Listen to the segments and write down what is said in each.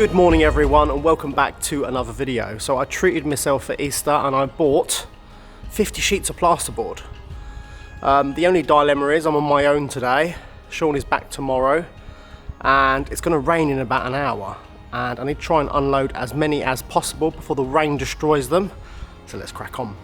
Good morning everyone and welcome back to another video. So I treated myself for Easter and I bought 50 sheets of plasterboard. The only dilemma is I'm on my own today, Sean is back tomorrow and it's going to rain in about an hour and I need to try and unload as many as possible before the rain destroys them. So let's crack on.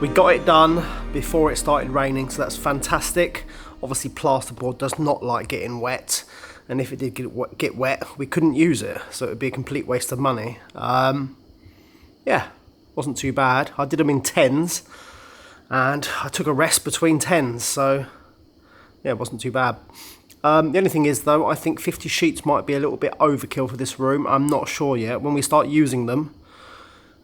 We got it done before it started raining, so that's fantastic. Obviously plasterboard does not like getting wet, and if it did get wet, we couldn't use it, so it would be a complete waste of money. Yeah, wasn't too bad. I did them in 10s, and I took a rest between 10s, so yeah, it wasn't too bad. The only thing is though, I think 50 sheets might be a little bit overkill for this room. I'm not sure yet. When we start using them,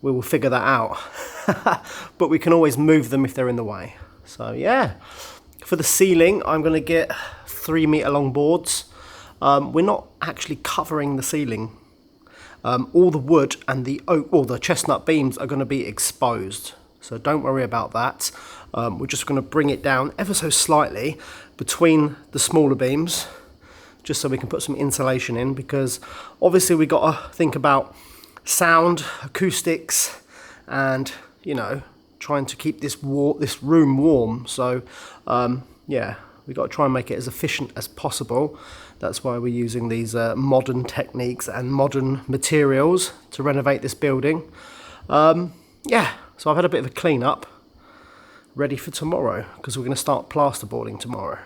we will figure that out. But we can always move them if they're in the way. So yeah, for the ceiling, I'm going to get 3-meter long boards. We're not actually covering the ceiling. All the wood and the oak, or the chestnut beams are going to be exposed. So don't worry about that. We're just going to bring it down ever so slightly between the smaller beams, just so we can put some insulation in, because obviously we got to think about sound, acoustics, and trying to keep this room warm. So yeah, We've got to try and make it as efficient as possible. That's why we're using these modern techniques and modern materials to renovate this building. Yeah, so I've had a bit of a clean up, ready for tomorrow, because we're going to start plasterboarding tomorrow.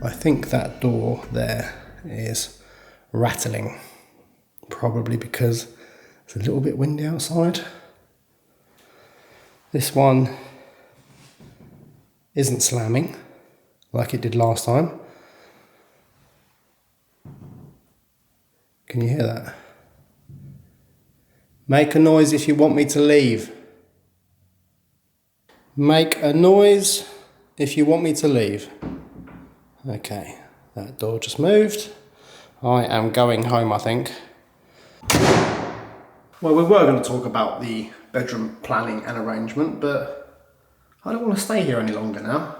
I think that door there is rattling, probably because it's a little bit windy outside. This one isn't slamming like it did last time. Can you hear that? Make a noise if you want me to leave. Make a noise if you want me to leave. Okay, that door just moved. I am going home, I think. Well, we were going to talk about the bedroom planning and arrangement, but I don't want to stay here any longer now.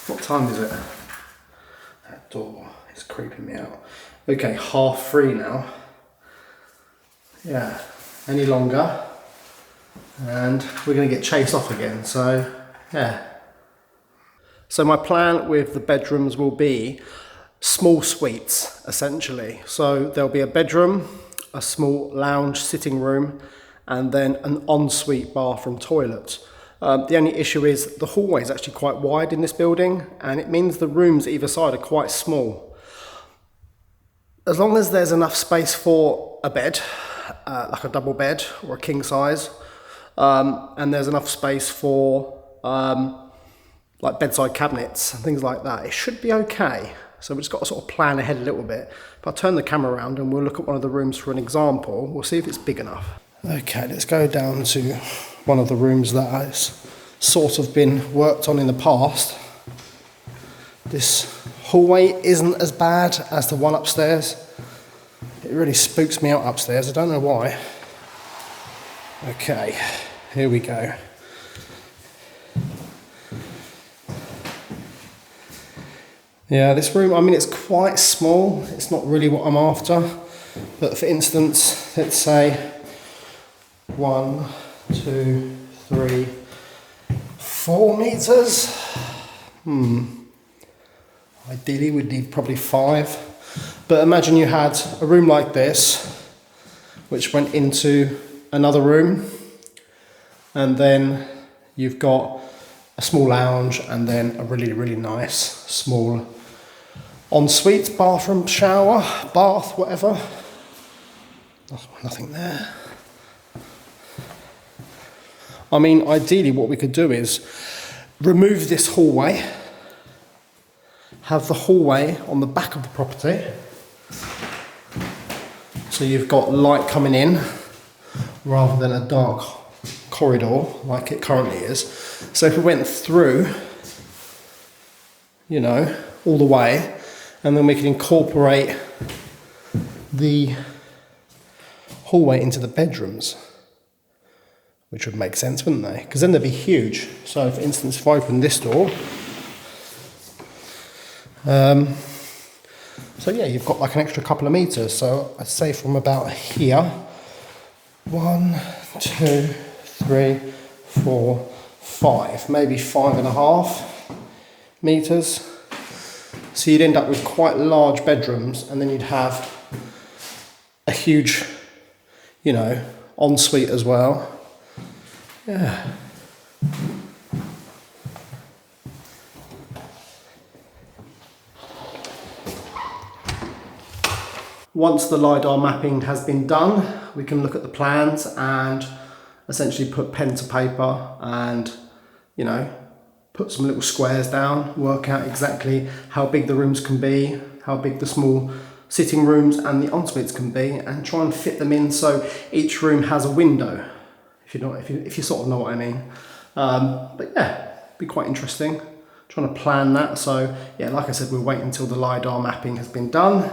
What time is it? That door is creeping me out. Okay, 3:30 now. Yeah, any longer and we're going to get chased off again, so yeah. So my plan with the bedrooms will be small suites, essentially. So there'll be a bedroom, a small lounge sitting room, and then an ensuite bathroom toilet. The only issue is the hallway is actually quite wide in this building, and it means the rooms either side are quite small. As long as there's enough space for a bed, like a double bed or a king size, and there's enough space for like bedside cabinets and things like that, it should be okay. So we've just got to sort of plan ahead a little bit. If I turn the camera around and we'll look at one of the rooms for an example, we'll see if it's big enough. Okay, let's go down to one of the rooms that has sort of been worked on in the past. This hallway isn't as bad as the one upstairs. It really spooks me out upstairs, I don't know why. Okay, here we go. Yeah, this room, I mean, it's quite small. It's not really what I'm after. But for instance, let's say 1, 2, 3, 4 meters. Ideally, we'd need probably 5. But imagine you had a room like this, which went into another room. And then you've got a small lounge and then a really, really nice small ensuite, bathroom, shower, bath, whatever. Nothing there. I mean, ideally what we could do is remove this hallway, have the hallway on the back of the property, so you've got light coming in rather than a dark corridor like it currently is. So if we went through, you know, all the way, and then we can incorporate the hallway into the bedrooms, which would make sense, wouldn't they? Because then they'd be huge. So for instance, if I open this door, so yeah, you've got like an extra couple of meters. So I'd say from about here, 1, 2, 3, 4, 5, maybe 5.5 meters. So you'd end up with quite large bedrooms, and then you'd have a huge, you know, ensuite as well. Yeah. Once the LiDAR mapping has been done, we can look at the plans and essentially put pen to paper and, you know, put some little squares down, work out exactly how big the rooms can be, how big the small sitting rooms and the en-suites can be, and try and fit them in so each room has a window, if you sort of know what I mean. But yeah, it'd be quite interesting trying to plan that. So yeah, like I said, we'll wait until the LiDAR mapping has been done,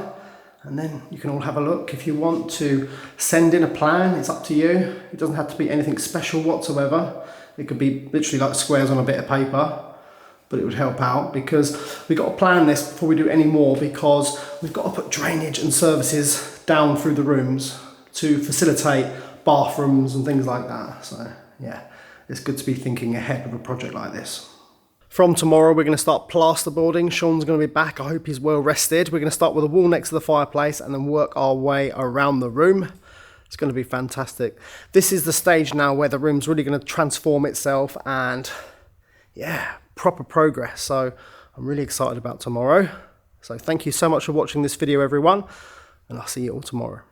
and then you can all have a look. If you want to send in a plan, it's up to you. It doesn't have to be anything special whatsoever. It could be literally like squares on a bit of paper. but it would help out because we've got to plan this before we do any more, because we've got to put drainage and services down through the rooms to facilitate bathrooms and things like that. So yeah, it's good to be thinking ahead of a project like this. From tomorrow, we're going to start plasterboarding. Sean's going to be back. I hope he's well rested. We're going to start with a wall next to the fireplace and then work our way around the room. It's going to be fantastic. This is the stage now where the room's really going to transform itself and yeah, proper progress. So I'm really excited about tomorrow. So thank you so much for watching this video, everyone, and I'll see you all tomorrow.